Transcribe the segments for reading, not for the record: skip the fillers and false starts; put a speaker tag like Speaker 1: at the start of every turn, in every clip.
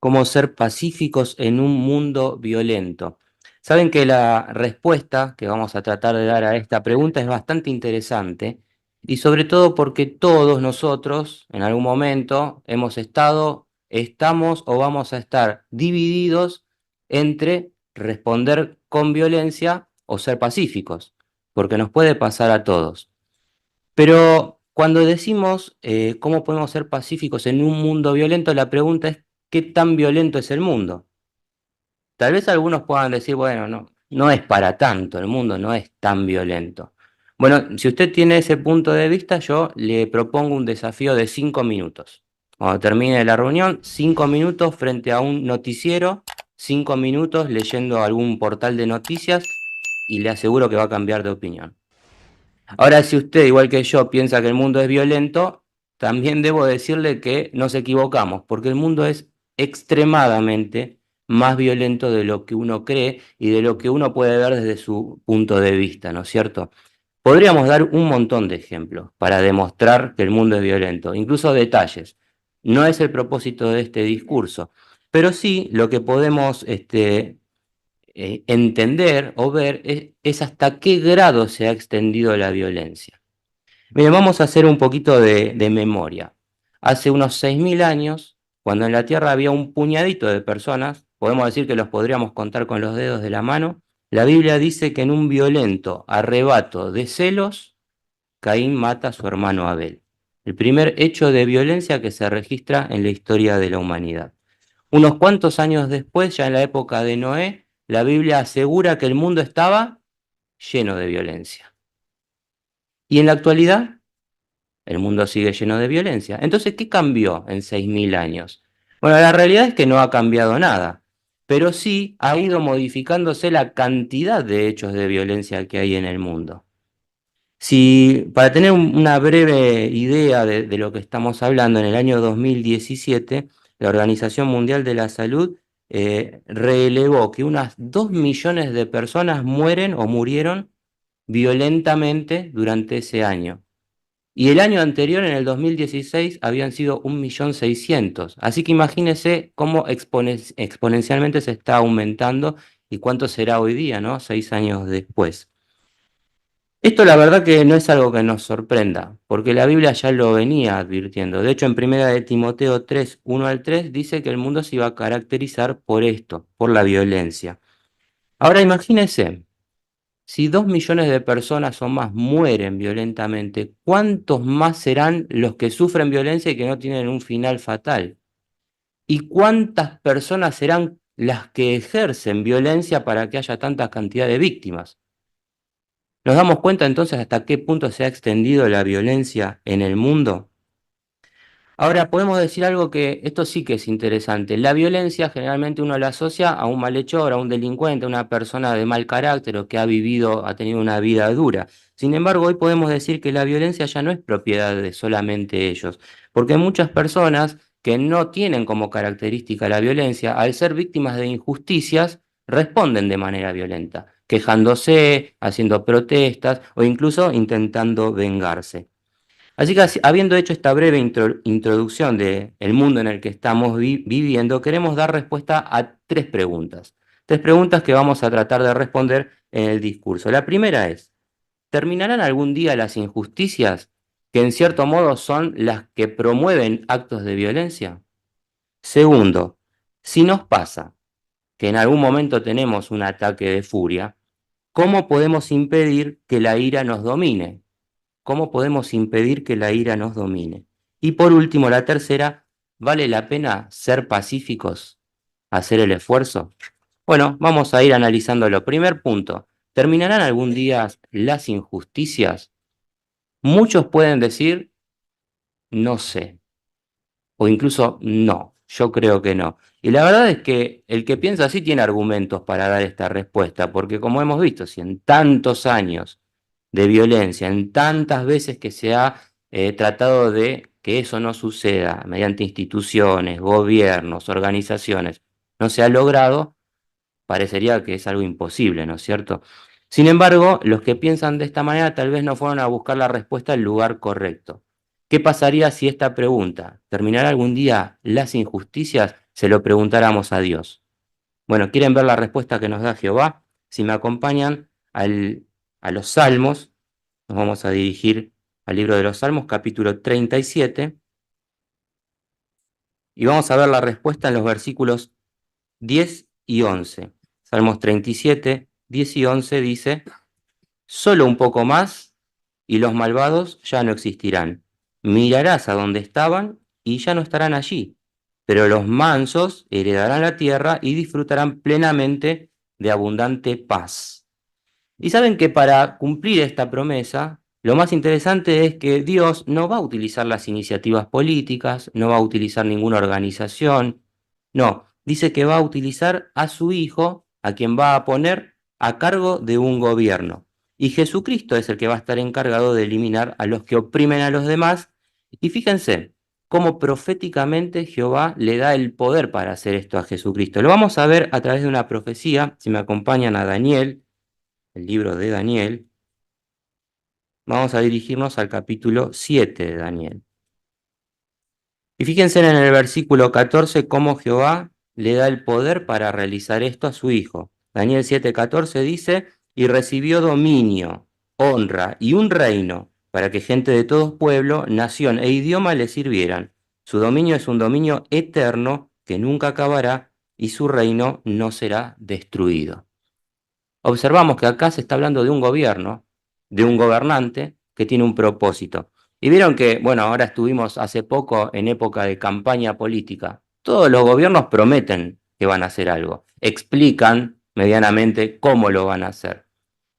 Speaker 1: cómo ser pacíficos en un mundo violento. Saben que la respuesta que vamos a tratar de dar a esta pregunta es bastante interesante y sobre todo porque todos nosotros en algún momento hemos estado, estamos o vamos a estar divididos entre responder con violencia o ser pacíficos, porque nos puede pasar a todos. Pero cuando decimos cómo podemos ser pacíficos en un mundo violento, la pregunta es ¿qué tan violento es el mundo? Tal vez algunos puedan decir, bueno, no, no es para tanto, el mundo no es tan violento. Bueno, si usted tiene ese punto de vista, yo le propongo un desafío de 5 minutos. Cuando termine la reunión, 5 minutos frente a un noticiero, 5 minutos leyendo algún portal de noticias y le aseguro que va a cambiar de opinión. Ahora, si usted, igual que yo, piensa que el mundo es violento, también debo decirle que nos equivocamos, porque el mundo es extremadamente más violento de lo que uno cree y de lo que uno puede ver desde su punto de vista, ¿no es cierto? Podríamos dar un montón de ejemplos para demostrar que el mundo es violento, incluso detalles. No es el propósito de este discurso, pero sí lo que podemos entender o ver es hasta qué grado se ha extendido la violencia. Miren, vamos a hacer un poquito de memoria. Hace unos 6.000 años, cuando en la Tierra había un puñadito de personas, podemos decir que los podríamos contar con los dedos de la mano, la Biblia dice que en un violento arrebato de celos, Caín mata a su hermano Abel. El primer hecho de violencia que se registra en la historia de la humanidad. Unos cuantos años después, ya en la época de Noé, la Biblia asegura que el mundo estaba lleno de violencia. Y en la actualidad, el mundo sigue lleno de violencia. Entonces, ¿qué cambió en 6.000 años? Bueno, la realidad es que no ha cambiado nada, pero sí ha ido modificándose la cantidad de hechos de violencia que hay en el mundo. Si, para tener una breve idea de lo que estamos hablando, en el año 2017, la Organización Mundial de la Salud relevó que unas 2 millones de personas mueren o murieron violentamente durante ese año. Y el año anterior, en el 2016, habían sido 1.600.000. Así que imagínense cómo exponencialmente se está aumentando y cuánto será hoy día, ¿no? 6 años después. Esto la verdad que no es algo que nos sorprenda, porque la Biblia ya lo venía advirtiendo. De hecho, en Primera de Timoteo 3, 1 al 3, dice que el mundo se iba a caracterizar por esto, por la violencia. Ahora imagínense, si 2 millones de personas o más mueren violentamente, ¿cuántos más serán los que sufren violencia y que no tienen un final fatal? ¿Y cuántas personas serán las que ejercen violencia para que haya tanta cantidad de víctimas? ¿Nos damos cuenta entonces hasta qué punto se ha extendido la violencia en el mundo? Ahora, podemos decir algo que esto sí que es interesante. La violencia generalmente uno la asocia a un malhechor, a un delincuente, a una persona de mal carácter o que ha vivido, ha tenido una vida dura. Sin embargo, hoy podemos decir que la violencia ya no es propiedad de solamente ellos, porque muchas personas que no tienen como característica la violencia, al ser víctimas de injusticias, responden de manera violenta, quejándose, haciendo protestas o incluso intentando vengarse. Así que habiendo hecho esta breve introducción del mundo en el que estamos viviendo, queremos dar respuesta a tres preguntas. Tres preguntas que vamos a tratar de responder en el discurso. La primera es, ¿terminarán algún día las injusticias que en cierto modo son las que promueven actos de violencia? Segundo, si nos pasa que en algún momento tenemos un ataque de furia, ¿cómo podemos impedir que la ira nos domine? ¿Cómo podemos impedir que la ira nos domine? Y por último, la tercera, ¿vale la pena ser pacíficos? ¿Hacer el esfuerzo? Bueno, vamos a ir analizándolo. Primer punto, ¿terminarán algún día las injusticias? Muchos pueden decir, no sé, o incluso no, yo creo que no. Y la verdad es que el que piensa así tiene argumentos para dar esta respuesta, porque como hemos visto, si en tantos años de violencia, en tantas veces que se ha tratado de que eso no suceda mediante instituciones, gobiernos, organizaciones, no se ha logrado, parecería que es algo imposible, ¿no es cierto? Sin embargo, los que piensan de esta manera tal vez no fueron a buscar la respuesta al lugar correcto. ¿Qué pasaría si esta pregunta, ¿terminará algún día las injusticias? se lo preguntáramos a Dios? Bueno, ¿quieren ver la respuesta que nos da Jehová? Si me acompañan a los Salmos, nos vamos a dirigir al libro de los Salmos, capítulo 37, y vamos a ver la respuesta en los versículos 10 y 11. Salmos 37, 10 y 11 dice: solo un poco más y los malvados ya no existirán. Mirarás a donde estaban y ya no estarán allí. Pero los mansos heredarán la tierra y disfrutarán plenamente de abundante paz. Y saben que para cumplir esta promesa, lo más interesante es que Dios no va a utilizar las iniciativas políticas, no va a utilizar ninguna organización, no, dice que va a utilizar a su Hijo, a quien va a poner a cargo de un gobierno. Y Jesucristo es el que va a estar encargado de eliminar a los que oprimen a los demás. Y fíjense cómo proféticamente Jehová le da el poder para hacer esto a Jesucristo. Lo vamos a ver a través de una profecía, si me acompañan a Daniel, el libro de Daniel. Vamos a dirigirnos al capítulo 7 de Daniel. Y fíjense en el versículo 14 cómo Jehová le da el poder para realizar esto a su Hijo. Daniel 7:14 dice: y recibió dominio, honra y un reino para que gente de todo pueblo, nación e idioma le sirvieran. Su dominio es un dominio eterno que nunca acabará y su reino no será destruido. Observamos que acá se está hablando de un gobierno, de un gobernante que tiene un propósito. Y vieron que, bueno, ahora estuvimos hace poco en época de campaña política. Todos los gobiernos prometen que van a hacer algo, explican medianamente cómo lo van a hacer.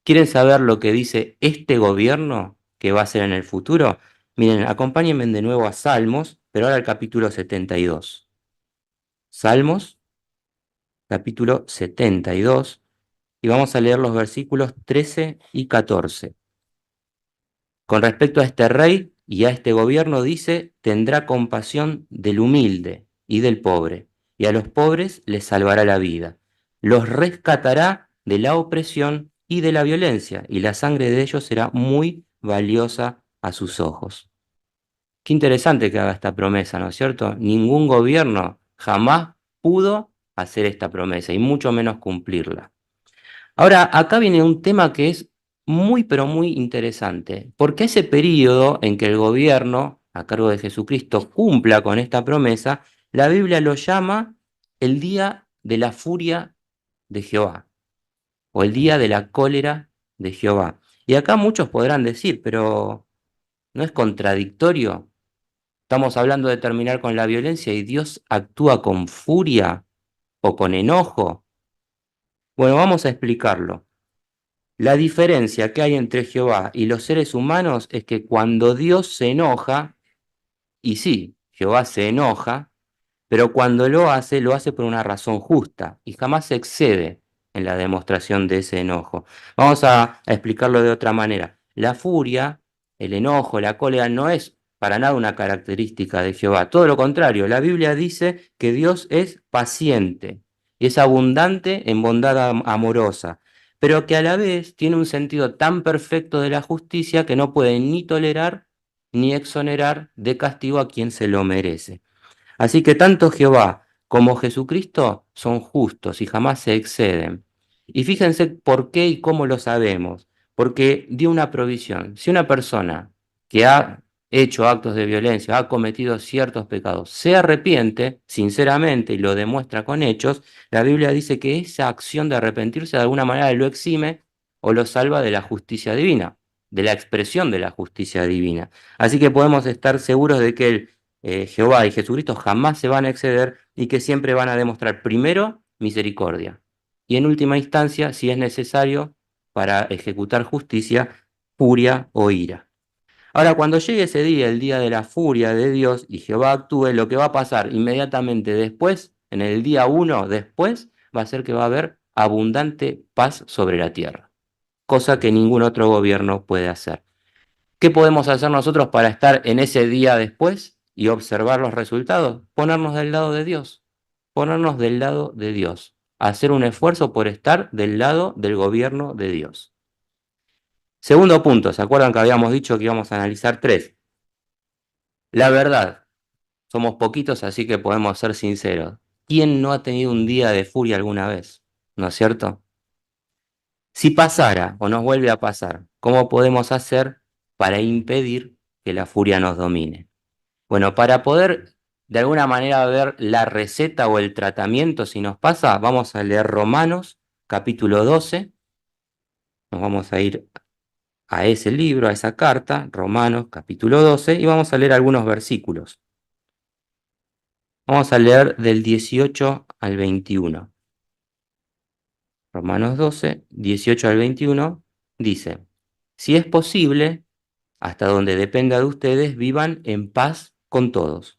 Speaker 1: ¿Quieren saber lo que dice este gobierno que va a hacer en el futuro? Miren, acompáñenme de nuevo a Salmos, pero ahora al capítulo 72. Salmos, capítulo 72. Y vamos a leer los versículos 13 y 14. Con respecto a este rey y a este gobierno dice: tendrá compasión del humilde y del pobre, y a los pobres les salvará la vida. Los rescatará de la opresión y de la violencia, y la sangre de ellos será muy valiosa a sus ojos. Qué interesante que haga esta promesa, ¿no es cierto? Ningún gobierno jamás pudo hacer esta promesa, y mucho menos cumplirla. Ahora, acá viene un tema que es muy, pero muy interesante, porque ese periodo en que el gobierno, a cargo de Jesucristo, cumpla con esta promesa, la Biblia lo llama el día de la furia de Jehová, o el día de la cólera de Jehová. Y acá muchos podrán decir, pero ¿no es contradictorio? Estamos hablando de terminar con la violencia y Dios actúa con furia o con enojo. Bueno, vamos a explicarlo. La diferencia que hay entre Jehová y los seres humanos es que cuando Dios se enoja, y sí, Jehová se enoja, pero cuando lo hace por una razón justa y jamás se excede en la demostración de ese enojo. Vamos a explicarlo de otra manera. La furia, el enojo, la cólera no es para nada una característica de Jehová. Todo lo contrario, la Biblia dice que Dios es paciente y es abundante en bondad amorosa, pero que a la vez tiene un sentido tan perfecto de la justicia que no puede ni tolerar ni exonerar de castigo a quien se lo merece. Así que tanto Jehová como Jesucristo son justos y jamás se exceden. Y fíjense por qué y cómo lo sabemos. Porque dio una provisión. Si una persona que ha hecho actos de violencia, ha cometido ciertos pecados, se arrepiente sinceramente y lo demuestra con hechos, la Biblia dice que esa acción de arrepentirse de alguna manera lo exime o lo salva de la justicia divina, de la expresión de la justicia divina. Así que podemos estar seguros de que Jehová y Jesucristo jamás se van a exceder y que siempre van a demostrar primero misericordia y en última instancia, si es necesario para ejecutar justicia, furia o ira. Ahora, cuando llegue ese día, el día de la furia de Dios, y Jehová actúe, lo que va a pasar inmediatamente después, en el día uno después, va a ser que va a haber abundante paz sobre la tierra, cosa que ningún otro gobierno puede hacer. ¿Qué podemos hacer nosotros para estar en ese día después y observar los resultados? Ponernos del lado de Dios, ponernos del lado de Dios, hacer un esfuerzo por estar del lado del gobierno de Dios. Segundo punto, ¿se acuerdan que habíamos dicho que íbamos a analizar tres? La verdad, somos poquitos, así que podemos ser sinceros. ¿quién no ha tenido un día de furia alguna vez? ¿No es cierto? Si pasara o nos vuelve a pasar, ¿cómo podemos hacer para impedir que la furia nos domine? Bueno, para poder de alguna manera ver la receta o el tratamiento si nos pasa, vamos a leer Romanos capítulo 12. Nos vamos a ir a ese libro, a esa carta, Romanos capítulo 12, y vamos a leer algunos versículos. Vamos a leer del 18 al 21. Romanos 12, 18 al 21 dice, si es posible, hasta donde dependa de ustedes, vivan en paz con todos.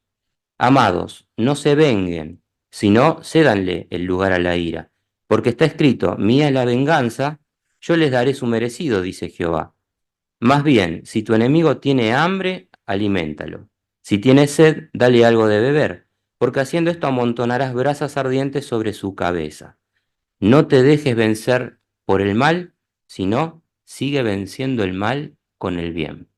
Speaker 1: Amados, no se venguen, sino cédanle el lugar a la ira, porque está escrito, mía es la venganza, yo les daré su merecido, dice Jehová. Más bien, si tu enemigo tiene hambre, aliméntalo. Si tiene sed, dale algo de beber, porque haciendo esto amontonarás brasas ardientes sobre su cabeza. No te dejes vencer por el mal, sino sigue venciendo el mal con el bien.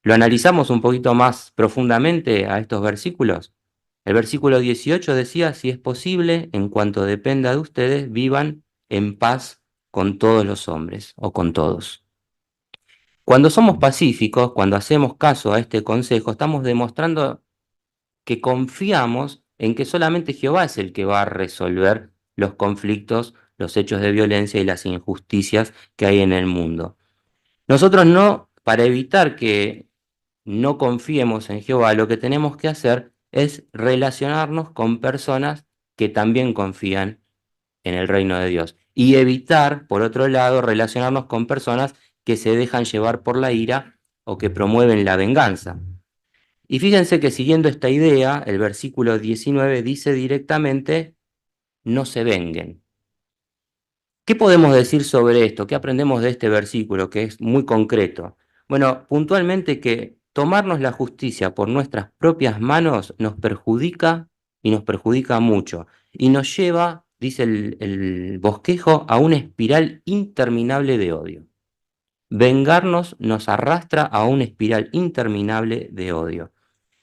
Speaker 1: ¿Lo analizamos un poquito más profundamente a estos versículos? El versículo 18 decía, si es posible, en cuanto dependa de ustedes, vivan en paz con todos los hombres o con todos. Cuando somos pacíficos, cuando hacemos caso a este consejo, estamos demostrando que confiamos en que solamente Jehová es el que va a resolver los conflictos, los hechos de violencia y las injusticias que hay en el mundo. Nosotros no, para evitar que no confiemos en Jehová, lo que tenemos que hacer es relacionarnos con personas que también confían en el reino de Dios y evitar, por otro lado, relacionarnos con personas que se dejan llevar por la ira o que promueven la venganza. Y fíjense que siguiendo esta idea, el versículo 19 dice directamente, no se venguen. ¿Qué podemos decir sobre esto? ¿Qué aprendemos de este versículo que es muy concreto? Bueno, puntualmente que tomarnos la justicia por nuestras propias manos nos perjudica y nos perjudica mucho y nos lleva, dice el bosquejo, a una espiral interminable de odio. Vengarnos nos arrastra a una espiral interminable de odio.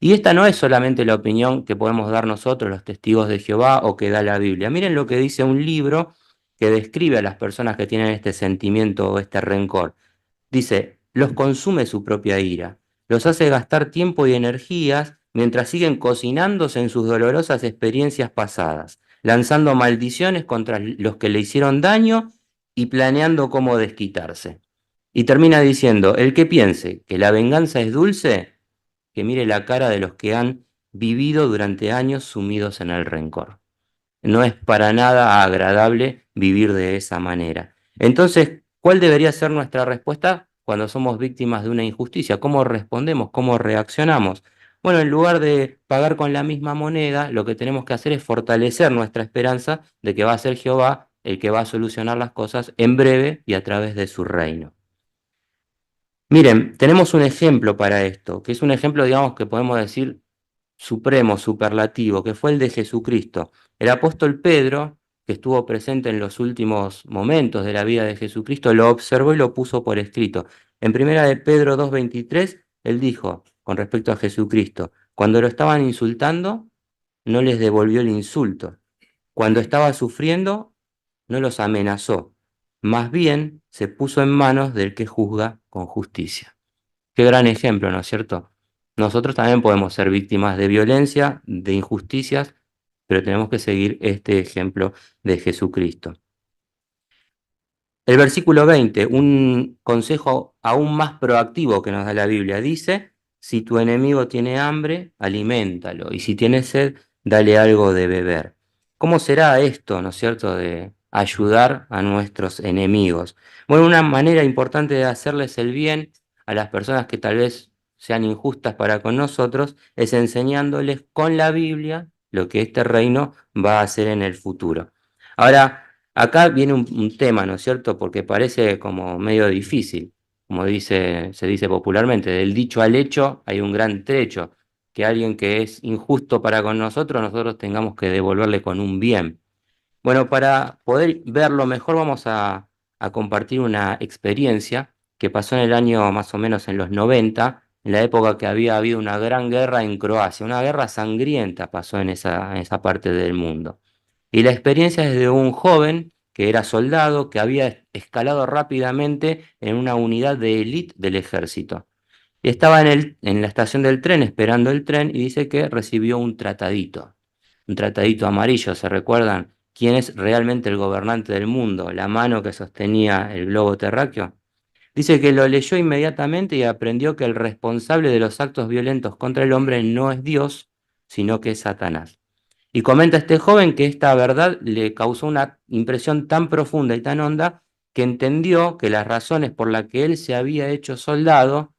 Speaker 1: Y esta no es solamente la opinión que podemos dar nosotros, los testigos de Jehová, o que da la Biblia. Miren lo que dice un libro que describe a las personas que tienen este sentimiento o este rencor. Dice, los consume su propia ira, los hace gastar tiempo y energías mientras siguen cocinándose en sus dolorosas experiencias pasadas, lanzando maldiciones contra los que le hicieron daño y planeando cómo desquitarse. Y termina diciendo, el que piense que la venganza es dulce, que mire la cara de los que han vivido durante años sumidos en el rencor. No es para nada agradable vivir de esa manera. Entonces, ¿cuál debería ser nuestra respuesta cuando somos víctimas de una injusticia? ¿Cómo respondemos? ¿Cómo reaccionamos? Bueno, en lugar de pagar con la misma moneda, lo que tenemos que hacer es fortalecer nuestra esperanza de que va a ser Jehová el que va a solucionar las cosas en breve y a través de su reino. Miren, tenemos un ejemplo para esto, que es un ejemplo, digamos, que podemos decir supremo, superlativo, que fue el de Jesucristo. El apóstol Pedro, que estuvo presente en los últimos momentos de la vida de Jesucristo, lo observó y lo puso por escrito. En primera de Pedro 2:23, él dijo con respecto a Jesucristo, cuando lo estaban insultando, no les devolvió el insulto. Cuando estaba sufriendo, no los amenazó. Más bien se puso en manos del que juzga con justicia. Qué gran ejemplo, ¿no es cierto? Nosotros también podemos ser víctimas de violencia, de injusticias, pero tenemos que seguir este ejemplo de Jesucristo. El versículo 20, un consejo aún más proactivo que nos da la Biblia, dice, si tu enemigo tiene hambre, aliméntalo, y si tiene sed, dale algo de beber. ¿Cómo será esto, no es cierto, de ayudar a nuestros enemigos? Bueno, una manera importante de hacerles el bien a las personas que tal vez sean injustas para con nosotros es enseñándoles con la Biblia lo que este reino va a hacer en el futuro. Ahora, acá viene un tema, ¿no es cierto? Porque parece como medio difícil, como se dice popularmente, del dicho al hecho hay un gran trecho, que alguien que es injusto para con nosotros, nosotros tengamos que devolverle con un bien. Bueno, para poder verlo mejor vamos a compartir una experiencia que pasó en el año más o menos en los 90 en la época que había habido una gran guerra en Croacia, una guerra sangrienta pasó en esa parte del mundo. Y la experiencia es de un joven que era soldado, que había escalado rápidamente en una unidad de élite del ejército. Y estaba en la estación del tren esperando el tren y dice que recibió un tratadito amarillo, ¿se recuerdan? ¿Quién es realmente el gobernante del mundo? La mano que sostenía el globo terráqueo. Dice que lo leyó inmediatamente y aprendió que el responsable de los actos violentos contra el hombre no es Dios, sino que es Satanás. Y comenta este joven que esta verdad le causó una impresión tan profunda y tan honda que entendió que las razones por las que él se había hecho soldado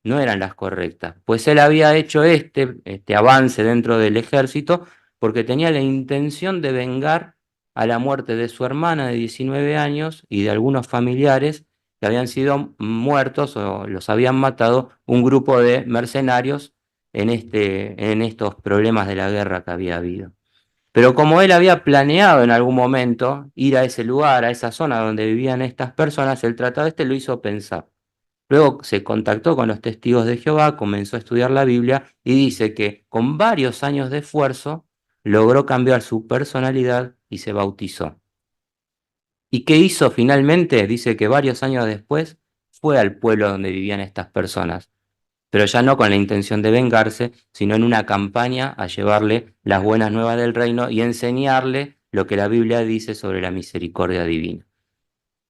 Speaker 1: no eran las correctas, pues él había hecho este avance dentro del ejército porque tenía la intención de vengar a la muerte de su hermana de 19 años y de algunos familiares que habían sido muertos o los habían matado un grupo de mercenarios en estos problemas de la guerra que había habido. Pero como él había planeado en algún momento ir a ese lugar, a esa zona donde vivían estas personas, el tratado este lo hizo pensar. Luego se contactó con los testigos de Jehová, comenzó a estudiar la Biblia y dice que con varios años de esfuerzo logró cambiar su personalidad y se bautizó. ¿Y qué hizo finalmente? Dice que varios años después fue al pueblo donde vivían estas personas, pero ya no con la intención de vengarse, sino en una campaña a llevarle las buenas nuevas del reino y enseñarle lo que la Biblia dice sobre la misericordia divina.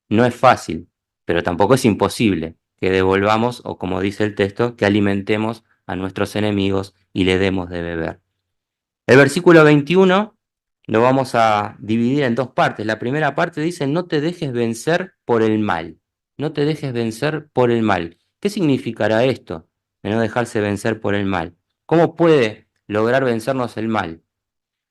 Speaker 1: No es fácil, pero tampoco es imposible que devolvamos, o como dice el texto, que alimentemos a nuestros enemigos y le demos de beber. El versículo 21 lo vamos a dividir en dos partes. La primera parte dice, no te dejes vencer por el mal. No te dejes vencer por el mal. ¿Qué significará esto de no dejarse vencer por el mal? ¿Cómo puede lograr vencernos el mal?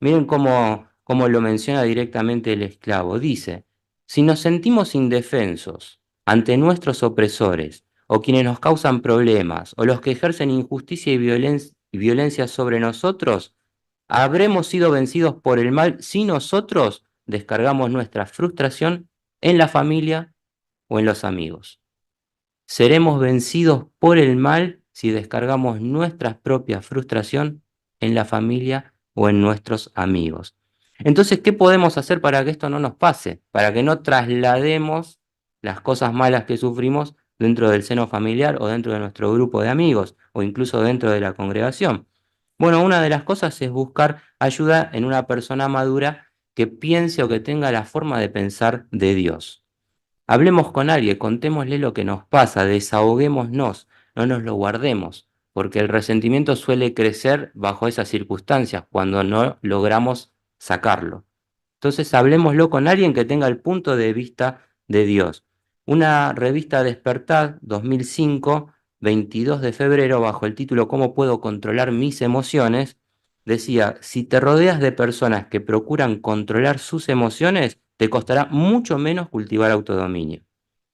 Speaker 1: Miren cómo lo menciona directamente el esclavo. Dice, si nos sentimos indefensos ante nuestros opresores, o quienes nos causan problemas, o los que ejercen injusticia y violencia sobre nosotros, habremos sido vencidos por el mal si nosotros descargamos nuestra frustración en la familia o en los amigos. Seremos vencidos por el mal si descargamos nuestra propia frustración en la familia o en nuestros amigos. Entonces, ¿qué podemos hacer para que esto no nos pase? Para que no traslademos las cosas malas que sufrimos dentro del seno familiar o dentro de nuestro grupo de amigos o incluso dentro de la congregación. Bueno, una de las cosas es buscar ayuda en una persona madura que piense o que tenga la forma de pensar de Dios. Hablemos con alguien, contémosle lo que nos pasa, desahoguémonos, no nos lo guardemos, porque el resentimiento suele crecer bajo esas circunstancias, cuando no logramos sacarlo. Entonces, hablemoslo con alguien que tenga el punto de vista de Dios. Una revista Despertar 2005, 22 de febrero, bajo el título ¿Cómo puedo controlar mis emociones?, decía, si te rodeas de personas que procuran controlar sus emociones, te costará mucho menos cultivar autodominio.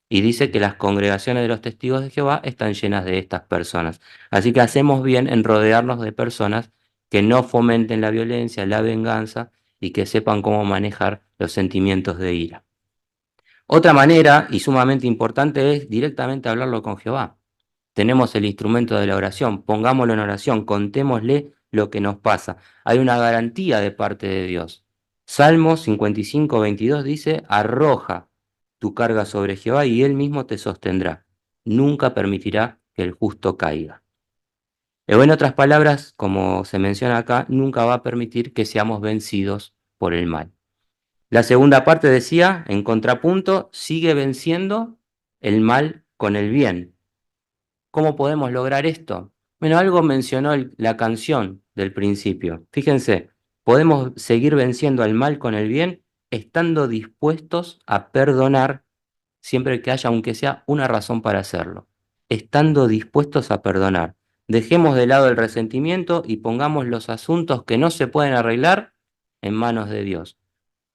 Speaker 1: Y dice que las congregaciones de los testigos de Jehová están llenas de estas personas. Así que hacemos bien en rodearnos de personas que no fomenten la violencia, la venganza y que sepan cómo manejar los sentimientos de ira. Otra manera, y sumamente importante, es directamente hablarlo con Jehová. Tenemos el instrumento de la oración, pongámoslo en oración, contémosle lo que nos pasa. Hay una garantía de parte de Dios. Salmo 55, 22 dice, arroja tu carga sobre Jehová y él mismo te sostendrá. Nunca permitirá que el justo caiga. O en otras palabras, como se menciona acá, nunca va a permitir que seamos vencidos por el mal. La segunda parte decía, en contrapunto, sigue venciendo el mal con el bien. ¿Cómo podemos lograr esto? Bueno, algo mencionó la canción del principio. Fíjense, podemos seguir venciendo al mal con el bien estando dispuestos a perdonar siempre que haya, aunque sea una razón para hacerlo. Estando dispuestos a perdonar. Dejemos de lado el resentimiento y pongamos los asuntos que no se pueden arreglar en manos de Dios,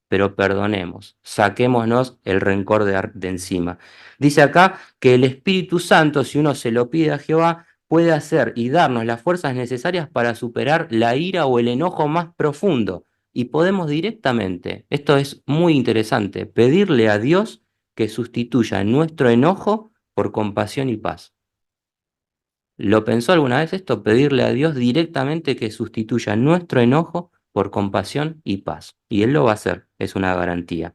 Speaker 1: pero perdonemos, saquémonos el rencor de encima. Dice acá que el Espíritu Santo, si uno se lo pide a Jehová, puede hacer y darnos las fuerzas necesarias para superar la ira o el enojo más profundo. Y podemos directamente, esto es muy interesante, pedirle a Dios que sustituya nuestro enojo por compasión y paz. ¿Lo pensó alguna vez esto? Pedirle a Dios directamente que sustituya nuestro enojo por compasión y paz. Y Él lo va a hacer, es una garantía.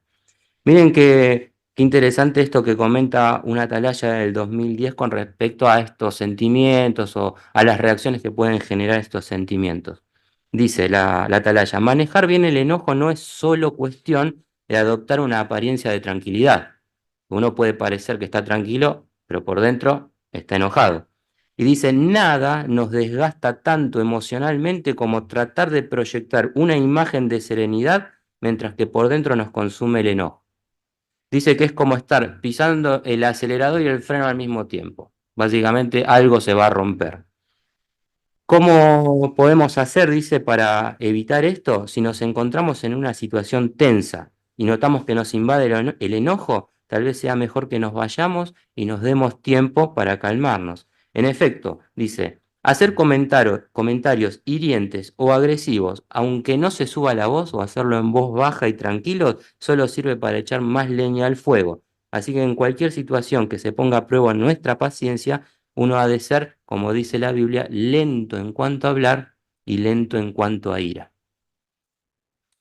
Speaker 1: Miren qué interesante esto que comenta una atalaya del 2010 con respecto a estos sentimientos o a las reacciones que pueden generar estos sentimientos. Dice la atalaya, manejar bien el enojo no es solo cuestión de adoptar una apariencia de tranquilidad. Uno puede parecer que está tranquilo, pero por dentro está enojado. Y dice, nada nos desgasta tanto emocionalmente como tratar de proyectar una imagen de serenidad mientras que por dentro nos consume el enojo. Dice que es como estar pisando el acelerador y el freno al mismo tiempo. Básicamente algo se va a romper. ¿Cómo podemos hacer, dice, para evitar esto? Si nos encontramos en una situación tensa y notamos que nos invade el enojo, tal vez sea mejor que nos vayamos y nos demos tiempo para calmarnos. En efecto, dice, hacer comentarios hirientes o agresivos, aunque no se suba la voz o hacerlo en voz baja y tranquilo, solo sirve para echar más leña al fuego. Así que en cualquier situación que se ponga a prueba nuestra paciencia, uno ha de ser, como dice la Biblia, lento en cuanto a hablar y lento en cuanto a ira.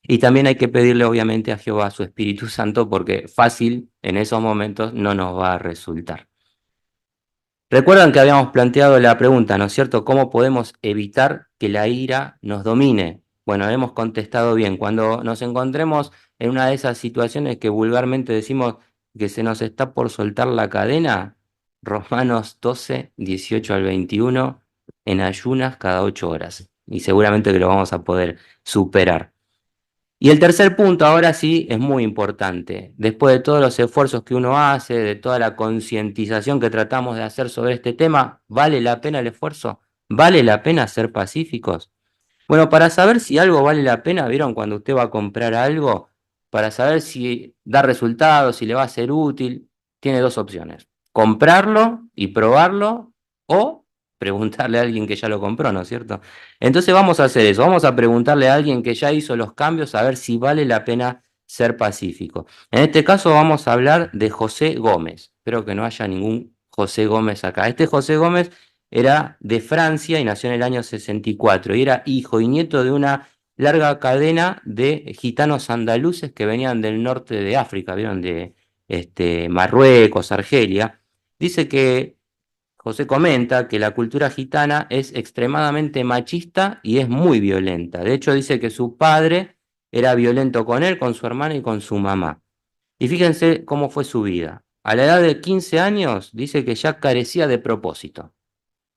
Speaker 1: Y también hay que pedirle obviamente a Jehová su Espíritu Santo porque fácil en esos momentos no nos va a resultar. Recuerdan que habíamos planteado la pregunta, ¿no es cierto? ¿Cómo podemos evitar que la ira nos domine? Bueno, hemos contestado bien. Cuando nos encontremos en una de esas situaciones que vulgarmente decimos que se nos está por soltar la cadena, Romanos 12, 18 al 21, en ayunas cada 8 horas. Y seguramente que lo vamos a poder superar. Y el tercer punto, ahora sí, es muy importante. Después de todos los esfuerzos que uno hace, de toda la concientización que tratamos de hacer sobre este tema, ¿vale la pena el esfuerzo? ¿Vale la pena ser pacíficos? Bueno, para saber si algo vale la pena, ¿vieron? Cuando usted va a comprar algo, para saber si da resultados, si le va a ser útil, tiene dos opciones. Comprarlo y probarlo o preguntarle a alguien que ya lo compró, ¿no es cierto? Entonces vamos a hacer eso, vamos a preguntarle a alguien que ya hizo los cambios a ver si vale la pena ser pacífico. En este caso vamos a hablar de José Gómez. Espero que no haya ningún José Gómez acá. Este José Gómez era de Francia y nació en el año 64 y era hijo y nieto de una larga cadena de gitanos andaluces que venían del norte de África, vieron de Marruecos, Argelia. Dice que José comenta que la cultura gitana es extremadamente machista y es muy violenta. De hecho, dice que su padre era violento con él, con su hermana y con su mamá. Y fíjense cómo fue su vida. A la edad de 15 años, dice que ya carecía de propósito.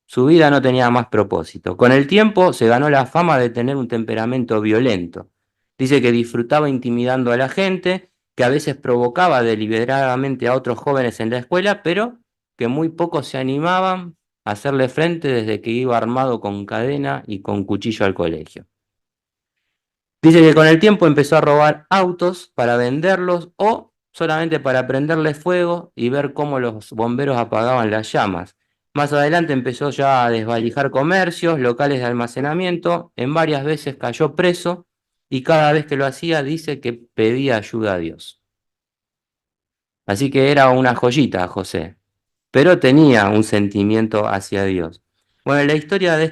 Speaker 1: Su vida no tenía más propósito. Con el tiempo se ganó la fama de tener un temperamento violento. Dice que disfrutaba intimidando a la gente, que a veces provocaba deliberadamente a otros jóvenes en la escuela, pero que muy pocos se animaban a hacerle frente desde que iba armado con cadena y con cuchillo al colegio. Dice que con el tiempo empezó a robar autos para venderlos o solamente para prenderle fuego y ver cómo los bomberos apagaban las llamas. Más adelante empezó ya a desvalijar comercios, locales de almacenamiento, en varias veces cayó preso y cada vez que lo hacía dice que pedía ayuda a Dios. Así que era una joyita, José, pero tenía un sentimiento hacia Dios. Bueno, la historia de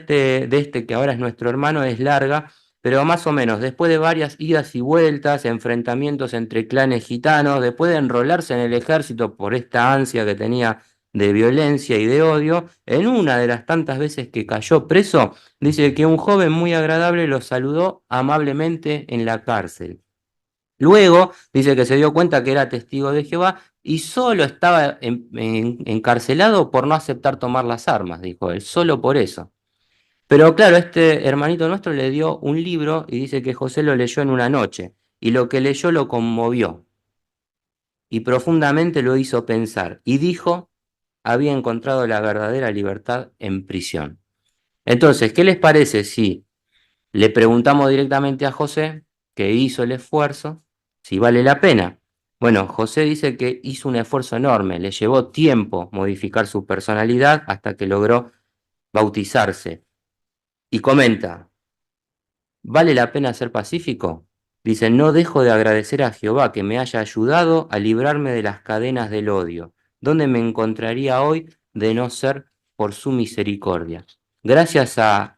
Speaker 1: este que ahora es nuestro hermano es larga, pero más o menos, después de varias idas y vueltas, enfrentamientos entre clanes gitanos, después de enrolarse en el ejército por esta ansia que tenía de violencia y de odio, en una de las tantas veces que cayó preso, dice que un joven muy agradable lo saludó amablemente en la cárcel. Luego dice que se dio cuenta que era testigo de Jehová y solo estaba encarcelado por no aceptar tomar las armas, dijo él, solo por eso. Pero claro, este hermanito nuestro le dio un libro y dice que José lo leyó en una noche y lo que leyó lo conmovió y profundamente lo hizo pensar y dijo, había encontrado la verdadera libertad en prisión. Entonces, ¿qué les parece si le preguntamos directamente a José, que hizo el esfuerzo, si vale la pena? Bueno, José dice que hizo un esfuerzo enorme, le llevó tiempo modificar su personalidad hasta que logró bautizarse. Y comenta, ¿vale la pena ser pacífico? Dice, no dejo de agradecer a Jehová que me haya ayudado a librarme de las cadenas del odio. ¿Dónde me encontraría hoy de no ser por su misericordia. Gracias a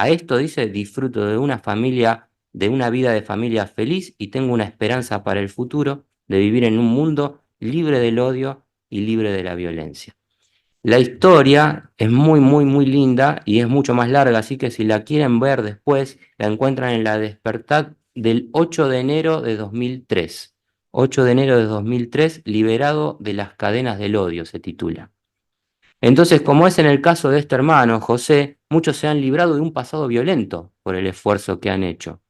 Speaker 1: esto, dice, disfruto de una familia, de una vida de familia feliz y tengo una esperanza para el futuro de vivir en un mundo libre del odio y libre de la violencia. La historia es muy, muy, muy linda y es mucho más larga, así que si la quieren ver después, la encuentran en La Despertad del 8 de enero de 2003. 8 de enero de 2003, Liberado de las cadenas del odio, se titula. Entonces, como es en el caso de este hermano, José, muchos se han librado de un pasado violento por el esfuerzo que han hecho.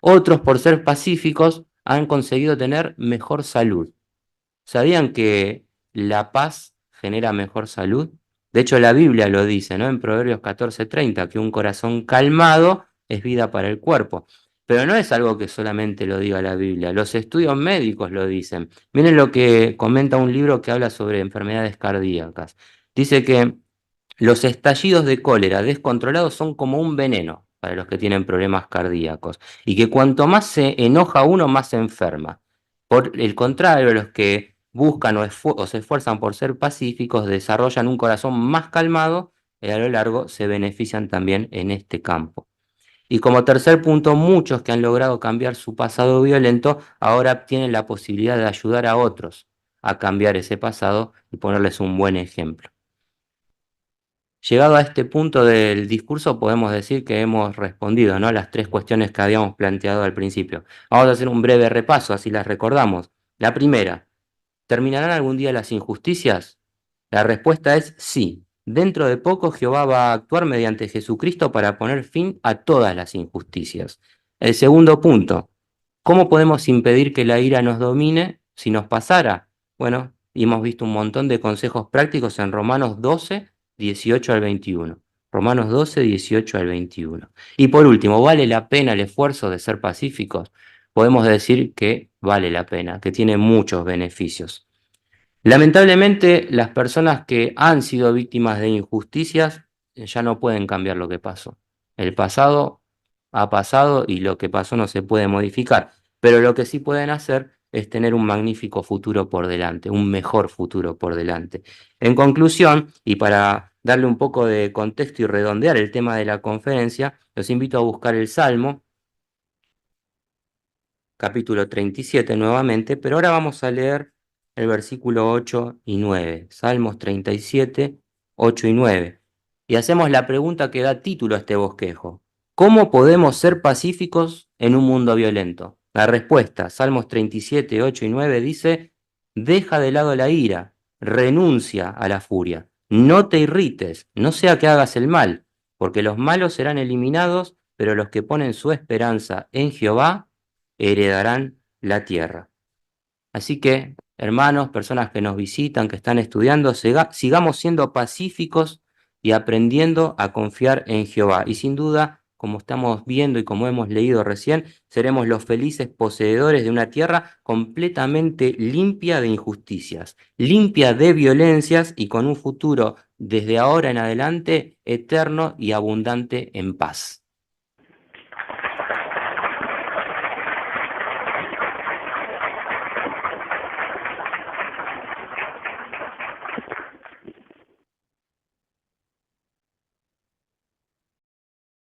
Speaker 1: Otros, por ser pacíficos, han conseguido tener mejor salud. ¿Sabían que la paz genera mejor salud? De hecho, la Biblia lo dice, ¿no? En Proverbios 14:30, que un corazón calmado es vida para el cuerpo. Pero no es algo que solamente lo diga la Biblia, los estudios médicos lo dicen. Miren lo que comenta un libro que habla sobre enfermedades cardíacas. Dice que los estallidos de cólera descontrolados son como un veneno para los que tienen problemas cardíacos y que cuanto más se enoja uno, más se enferma. Por el contrario, los que buscan o se esfuerzan por ser pacíficos desarrollan un corazón más calmado y a lo largo se benefician también en este campo. Y como tercer punto, muchos que han logrado cambiar su pasado violento ahora tienen la posibilidad de ayudar a otros a cambiar ese pasado y ponerles un buen ejemplo. Llegado a este punto del discurso, podemos decir que hemos respondido, ¿no?, a las tres cuestiones que habíamos planteado al principio. Vamos a hacer un breve repaso, así las recordamos. La primera, ¿terminarán algún día las injusticias? La respuesta es sí. Dentro de poco Jehová va a actuar mediante Jesucristo para poner fin a todas las injusticias. El segundo punto, ¿cómo podemos impedir que la ira nos domine si nos pasara? Bueno, hemos visto un montón de consejos prácticos en Romanos 12, 18 al 21. Romanos 12, 18 al 21. Y por último, ¿vale la pena el esfuerzo de ser pacíficos? Podemos decir que vale la pena, que tiene muchos beneficios. Lamentablemente, las personas que han sido víctimas de injusticias ya no pueden cambiar lo que pasó. El pasado ha pasado y lo que pasó no se puede modificar, pero lo que sí pueden hacer es tener un magnífico futuro por delante, un mejor futuro por delante. En conclusión, y para darle un poco de contexto y redondear el tema de la conferencia, los invito a buscar el Salmo capítulo 37 nuevamente, pero ahora vamos a leer el versículo 8 y 9, Salmos 37, 8 y 9. Y hacemos la pregunta que da título a este bosquejo. ¿Cómo podemos ser pacíficos en un mundo violento? La respuesta, Salmos 37, 8 y 9 dice, deja de lado la ira, renuncia a la furia, no te irrites, no sea que hagas el mal, porque los malos serán eliminados, pero los que ponen su esperanza en Jehová heredarán la tierra. Así que, hermanos, personas que nos visitan, que están estudiando, sigamos siendo pacíficos y aprendiendo a confiar en Jehová. Y sin duda, como estamos viendo y como hemos leído recién, seremos los felices poseedores de una tierra completamente limpia de injusticias, limpia de violencias y con un futuro desde ahora en adelante eterno y abundante en paz.